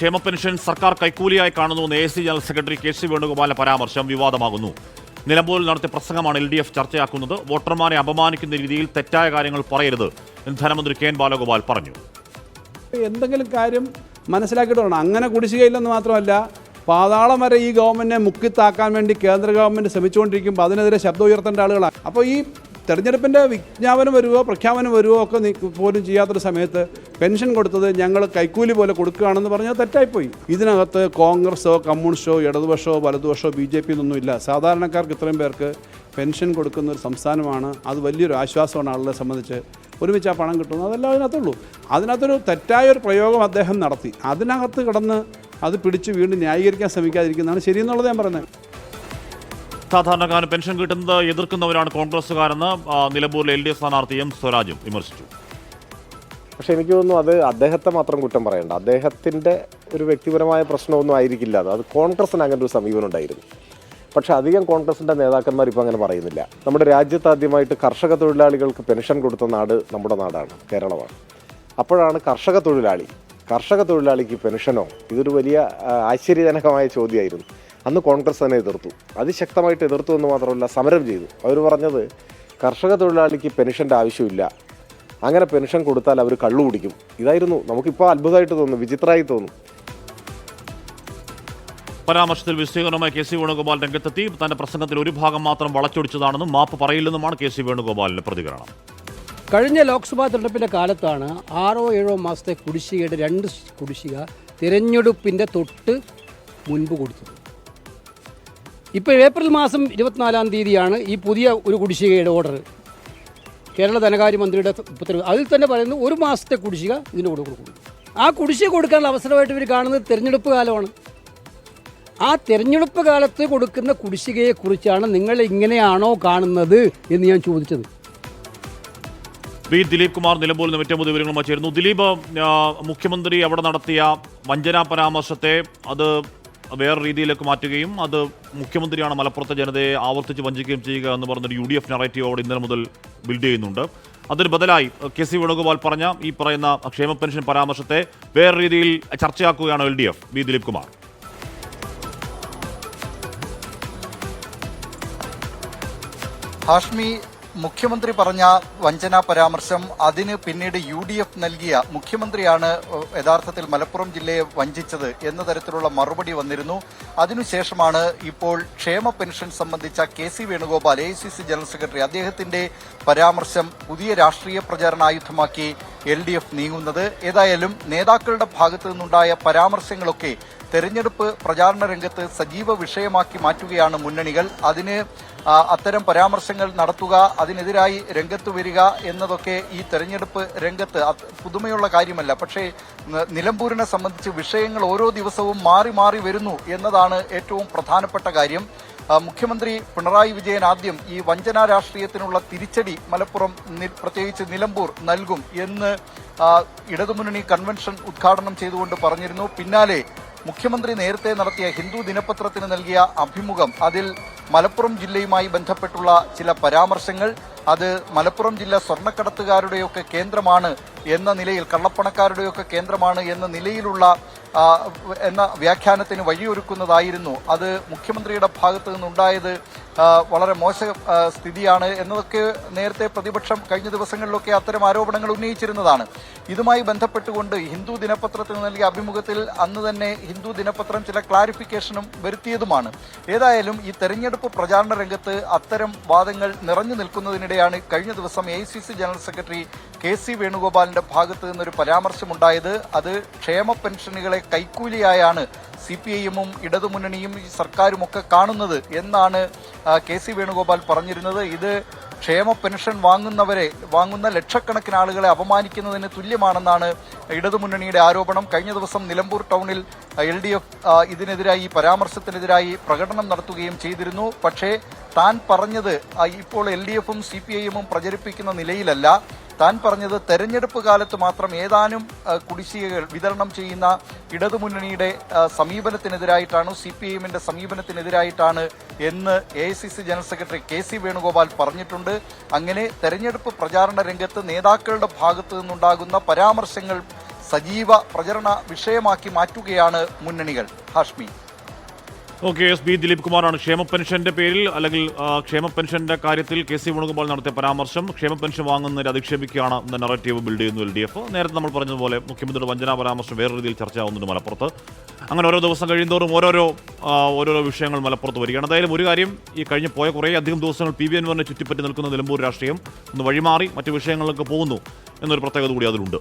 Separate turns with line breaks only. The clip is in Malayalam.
ക്ഷേമ പെൻഷൻ സർക്കാർ കൈക്കൂലിയായി കാണുന്നുവെന്ന് A C general secretary K C വേണുഗോപാലിന്റെ പരാമർശം വിവാദമാകുന്നു. നിലമ്പൂരിൽ നടത്തിയ പ്രസംഗമാണ് LDF ചർച്ചയാക്കുന്നത്. വോട്ടർമാരെ അപമാനിക്കുന്ന രീതിയിൽ തെറ്റായ കാര്യങ്ങൾ പറയരുത് എന്ന് ധനമന്ത്രി കെ എൻ ബാലഗോപാൽ പറഞ്ഞു.
എന്തെങ്കിലും കാര്യം മനസ്സിലാക്കിയിട്ട് വേണം. അങ്ങനെ കുടിശ്ശികയില്ലെന്ന് മാത്രമല്ല, പാതാളം വരെ ഈ ഗവൺമെൻറ്റിനെ മുക്കിത്താക്കാൻ വേണ്ടി കേന്ദ്ര ഗവൺമെൻറ് ശ്രമിച്ചുകൊണ്ടിരിക്കുമ്പോൾ അതിനെതിരെ ശബ്ദം ഉയർത്തേണ്ട ആളുകളാണ്. അപ്പോൾ ഈ തെരഞ്ഞെടുപ്പിൻ്റെ വിജ്ഞാപനം വരുവോ പ്രഖ്യാപനം വരുവോ ഒക്കെ പോലും ചെയ്യാത്തൊരു സമയത്ത് പെൻഷൻ കൊടുത്തത് ഞങ്ങൾ കൈക്കൂലി പോലെ കൊടുക്കുകയാണെന്ന് പറഞ്ഞാൽ തെറ്റായിപ്പോയി. ഇതിനകത്ത് കോൺഗ്രസോ കമ്മ്യൂണിസ്റ്റോ ഇടതുപക്ഷമോ വലതുപക്ഷമോ BJP എന്നൊന്നുമില്ല. സാധാരണക്കാർക്ക് ഇത്രയും പേർക്ക് പെൻഷൻ കൊടുക്കുന്ന ഒരു സംസ്ഥാനമാണ്. അത് വലിയൊരു ആശ്വാസമാണ് ആളുകളെ സംബന്ധിച്ച്. ഒരുമിച്ച് ആ പണം കിട്ടുന്നു, അതെല്ലാം അതിനകത്തുള്ളൂ. അതിനകത്തൊരു തെറ്റായൊരു പ്രയോഗം അദ്ദേഹം നടത്തി. അതിനകത്ത് കിടന്ന് അത് പിടിച്ച് വീണ്ടും ന്യായീകരിക്കാൻ ശ്രമിക്കാതിരിക്കുന്നതാണ് ശരിയെന്നുള്ളത് ഞാൻ പറയുന്നത്.
സാധാരണക്കാരന് പെൻഷൻ കിട്ടുന്നത് എതിർക്കുന്നവരാണ് കോൺഗ്രസുകാരെന്ന് നിലമ്പൂരിലെ LDF സ്ഥാനാർത്ഥി M സ്വരാജും വിമർശിച്ചു.
പക്ഷെ എനിക്ക് തോന്നുന്നു അത് അദ്ദേഹത്തെ മാത്രം കുറ്റം പറയണ്ട. അദ്ദേഹത്തിൻ്റെ ഒരു വ്യക്തിപരമായ പ്രശ്നമൊന്നും ആയിരിക്കില്ല. അത് കോൺഗ്രസിന് അങ്ങനെ ഒരു സമീപനം ഉണ്ടായിരുന്നു. പക്ഷെ അധികം കോൺഗ്രസിൻ്റെ നേതാക്കന്മാർ ഇപ്പോൾ അങ്ങനെ പറയുന്നില്ല. നമ്മുടെ രാജ്യത്ത് ആദ്യമായിട്ട് കർഷക തൊഴിലാളികൾക്ക് പെൻഷൻ കൊടുത്ത നാട് നമ്മുടെ നാടാണ്, കേരളമാണ്. അപ്പോഴാണ് കർഷക തൊഴിലാളിക്ക് പെൻഷനോ? ഇതൊരു വലിയ ആശ്ചര്യജനകമായ ചോദ്യമായിരുന്നു. അന്ന് കോൺഗ്രസ് തന്നെ എതിർത്തു, അതിശക്തമായിട്ട് എതിർത്തു എന്ന് മാത്രമല്ല സമരം ചെയ്തു. അവർ പറഞ്ഞത് കർഷക തൊഴിലാളിക്ക് പെൻഷൻ്റെ ആവശ്യമില്ല, അങ്ങനെ പെൻഷൻ കൊടുത്താൽ അവർ കള്ളു കുടിക്കും. ഇതായിരുന്നു. നമുക്കിപ്പോൾ അത്ഭുതമായിട്ട് തോന്നും, വിചിത്രമായി തോന്നും.
പരാമർശത്തിൽ വിശദീകരണമായി കെ സി വേണുഗോപാൽ രംഗത്തെത്തി. തന്റെ പ്രസംഗത്തിൽ ഒരു ഭാഗം മാത്രം വളച്ചൊടിച്ചതാണെന്നും മാപ്പ് പറയില്ലെന്നുമാണ് കെ സി വേണുഗോപാലിന്റെ പ്രതികരണം.
കഴിഞ്ഞ ലോക്സഭാ തെരഞ്ഞെടുപ്പിൻ്റെ കാലത്താണ് 6-7 മാസത്തെ കുടിശ്ശികയുടെ 2 കുടിശ്ശിക തിരഞ്ഞെടുപ്പിൻ്റെ തൊട്ട് മുൻപ് കൊടുത്തത്. ഇപ്പോൾ ഏപ്രിൽ മാസം 24-ാം തീയതിയാണ് ഈ പുതിയ ഒരു കുടിശ്ശികയുടെ ഓർഡർ, കേരള ധനകാര്യമന്ത്രിയുടെ ഉത്തരവ്. അതിൽ തന്നെ പറയുന്നു 1 മാസത്തെ കുടിശ്ശിക ഇതിന് കൊടുക്കും. ആ കുടിശ്ശിക കൊടുക്കാനുള്ള അവസരമായിട്ട് ഇവർ കാണുന്നത് തിരഞ്ഞെടുപ്പ് കാലമാണ്. ആ തിരഞ്ഞെടുപ്പ് കാലത്ത് കൊടുക്കുന്ന കുടിശ്ശികയെക്കുറിച്ചാണ് നിങ്ങൾ ഇങ്ങനെയാണോ കാണുന്നത് എന്ന് ഞാൻ ചോദിച്ചത്.
ദിലീപ് കുമാർ നിലമ്പൂരിൽ നിന്ന് ഏറ്റവും പുതിയ വിവരങ്ങളുമായി ചേരുന്നു. ദിലീപ്, മുഖ്യമന്ത്രി അവിടെ നടത്തിയ വഞ്ചനാ പരാമർശത്തെ അത് വേറെ രീതിയിലേക്ക് മാറ്റുകയും അത് മുഖ്യമന്ത്രിയാണ് മലപ്പുറത്തെ ജനതയെ ആവർത്തിച്ച് വഞ്ചിക്കുകയും ചെയ്യുക എന്ന് പറഞ്ഞൊരു UDF നറേറ്റീവ് അവിടെ ഇന്നലെ മുതൽ ബിൽഡ് ചെയ്യുന്നുണ്ട്. അതിന് ബദലായി കെ സി വേണുഗോപാൽ പറഞ്ഞ ഈ പറയുന്ന ക്ഷേമ പെൻഷൻ പരാമർശത്തെ വേറെ രീതിയിൽ ചർച്ചയാക്കുകയാണ് LDF. ദിലീപ് കുമാർ.
ഹാഷ്മി, മുഖ്യമന്ത്രി പറഞ്ഞ വഞ്ചനാ പരാമർശം, അതിന് പിന്നീട് UDF നൽകിയ മുഖ്യമന്ത്രിയാണ് യഥാർത്ഥത്തിൽ മലപ്പുറം ജില്ലയെ വഞ്ചിച്ചത് എന്ന തരത്തിലുള്ള മറുപടി വന്നിരുന്നു. അതിനുശേഷമാണ് ഇപ്പോൾ ക്ഷേമ പെൻഷൻ സംബന്ധിച്ച K C Venugopal AICC general secretary അദ്ദേഹത്തിന്റെ പരാമർശം പുതിയ രാഷ്ട്രീയ പ്രചാരണായുധമാക്കി LDF നീങ്ങുന്നത്. ഏതായാലും നേതാക്കളുടെ ഭാഗത്തു നിന്നുണ്ടായ പരാമർശങ്ങളൊക്കെ തെരഞ്ഞെടുപ്പ് പ്രചാരണ രംഗത്ത് സജീവ വിഷയമാക്കി മാറ്റുകയാണ് മുന്നണികൾ. അതിന് അത്തരം പരാമർശങ്ങൾ നടത്തുക, അതിനെതിരായി രംഗത്ത് വരിക എന്നതൊക്കെ ഈ തെരഞ്ഞെടുപ്പ് രംഗത്ത് പുതുമയുള്ള കാര്യമല്ല. പക്ഷേ നിലമ്പൂരിനെ സംബന്ധിച്ച് വിഷയങ്ങൾ ഓരോ ദിവസവും മാറി മാറി വരുന്നു എന്നതാണ് ഏറ്റവും പ്രധാനപ്പെട്ട കാര്യം. മുഖ്യമന്ത്രി പിണറായി വിജയൻ ആദ്യം ഈ വഞ്ചനാ രാഷ്ട്രീയത്തിനുള്ള തിരിച്ചടി മലപ്പുറം പ്രത്യേകിച്ച് നിലമ്പൂർ നൽകും എന്ന് ഇടതുമുന്നണി കൺവെൻഷൻ ഉദ്ഘാടനം ചെയ്തുകൊണ്ട് പറഞ്ഞിരുന്നു. പിന്നാലെ മുഖ്യമന്ത്രി നേരത്തെ നടത്തിയ ഹിന്ദു ദിനപത്രത്തിന് നൽകിയ അഭിമുഖം, അതിൽ മലപ്പുറം ജില്ലയുമായി ബന്ധപ്പെട്ടുള്ള ചില പരാമർശങ്ങൾ, അത് മലപ്പുറം ജില്ല സ്വർണ്ണക്കടത്തുകാരുടെയൊക്കെ കേന്ദ്രമാണ് എന്ന നിലയിൽ, കള്ളപ്പണക്കാരുടെയൊക്കെ കേന്ദ്രമാണ് എന്ന നിലയിലുള്ള എന്ന വ്യാഖ്യാനത്തിന് വഴിയൊരുക്കുന്നതായിരുന്നു. അത് മുഖ്യമന്ത്രിയുടെ ഭാഗത്ത് നിന്നുണ്ടായത് വളരെ മോശ സ്ഥിതിയാണ് എന്നതൊക്കെ നേരത്തെ പ്രതിപക്ഷം കഴിഞ്ഞ ദിവസങ്ങളിലൊക്കെ അത്തരം ആരോപണങ്ങൾ ഉന്നയിച്ചിരുന്നതാണ്. ഇതുമായി ബന്ധപ്പെട്ടുകൊണ്ട് ഹിന്ദു ദിനപത്രത്തിന് നൽകിയ അഭിമുഖത്തിൽ അന്ന് തന്നെ ഹിന്ദു ദിനപത്രം ചില ക്ലാരിഫിക്കേഷനും വരുത്തിയതുമാണ്. ഏതായാലും ഈ തെരഞ്ഞെടുപ്പ് പ്രചാരണ രംഗത്ത് അത്തരം വാദങ്ങൾ നിറഞ്ഞു നിൽക്കുന്നതിനിടെയാണ് കഴിഞ്ഞ ദിവസം AICC general secretary K C വേണുഗോപാലിന്റെ ഭാഗത്ത് നിന്നൊരു പരാമർശമുണ്ടായത്. അത് ക്ഷേമ പെൻഷനുകളെ കൈക്കൂലിയായാണ് CPIM-ഉം ഇടതുമുന്നണിയും സർക്കാരുമൊക്കെ കാണുന്നത് എന്നാണ് കെ സി വേണുഗോപാൽ പറഞ്ഞിരുന്നത്. ഇത് ക്ഷേമ പെൻഷൻ വാങ്ങുന്ന ലക്ഷക്കണക്കിന് ആളുകളെ അപമാനിക്കുന്നതിന് തുല്യമാണെന്നാണ് ഇടതുമുന്നണിയുടെ ആരോപണം. കഴിഞ്ഞ ദിവസം നിലമ്പൂർ ടൗണിൽ LDF ഇതിനെതിരായി, ഈ പരാമർശത്തിനെതിരായി പ്രകടനം നടത്തുകയും ചെയ്തിരുന്നു. പക്ഷേ താൻ പറഞ്ഞത് ഇപ്പോൾ LDF-ഉം CPIM-ഉം പ്രചരിപ്പിക്കുന്ന നിലയിലല്ല. താൻ പറഞ്ഞത് തെരഞ്ഞെടുപ്പ് കാലത്ത് മാത്രം ഏതാനും കുടിശ്ശികകൾ വിതരണം ചെയ്യുന്ന ഇടതുമുന്നണിയുടെ സമീപനത്തിനെതിരായിട്ടാണ്, CPIM-ന്റെ സമീപനത്തിനെതിരായിട്ടാണ് എന്ന് AICC general secretary K C Venugopal പറഞ്ഞിട്ടുണ്ട്. അങ്ങനെ തെരഞ്ഞെടുപ്പ് പ്രചാരണ രംഗത്ത് നേതാക്കളുടെ ഭാഗത്തു നിന്നുണ്ടാകുന്ന പരാമർശങ്ങൾ സജീവ പ്രചരണ വിഷയമാക്കി മാറ്റുകയാണ് മുന്നണികൾ. Hashmi.
Okay, S B Dileep കുമാറാണ്. ക്ഷേമ പെൻഷന്റെ പേരിൽ അല്ലെങ്കിൽ ക്ഷേമ പെൻഷന്റെ കാര്യത്തിൽ കെ സി വേണുഗോപാൽ നടത്തിയ പരാമർശം ക്ഷേമ പെൻഷൻ വാങ്ങുന്നതിൽ അധിക്ഷേപിക്കുകയാണ് എന്ന നറേറ്റീവ് ബിൽഡ് ചെയ്യുന്നു LDF. നേരത്തെ നമ്മൾ പറഞ്ഞതുപോലെ മുഖ്യമന്ത്രിയുടെ വഞ്ചനാ പരാമർശം വേറെ രീതിയിൽ ചർച്ചയാവുന്നുണ്ട് മലപ്പുറത്ത്. അങ്ങനെ ഓരോ ദിവസം കഴിയുന്തോറും ഓരോരോ വിഷയങ്ങൾ മലപ്പുറത്ത് വരികയാണ്. എന്തായാലും ഒരു കാര്യം, ഈ പോയ കുറേ അധികം ദിവസങ്ങൾ PV അൻവറിനെ ചുറ്റിപ്പറ്റി നിൽക്കുന്ന നിലമ്പൂർ രാഷ്ട്രീയം ഒന്ന് വഴിമാറി മറ്റു വിഷയങ്ങളിലേക്ക് പോകുന്നു എന്നൊരു പ്രത്യേകത കൂടി അതിലുണ്ട്.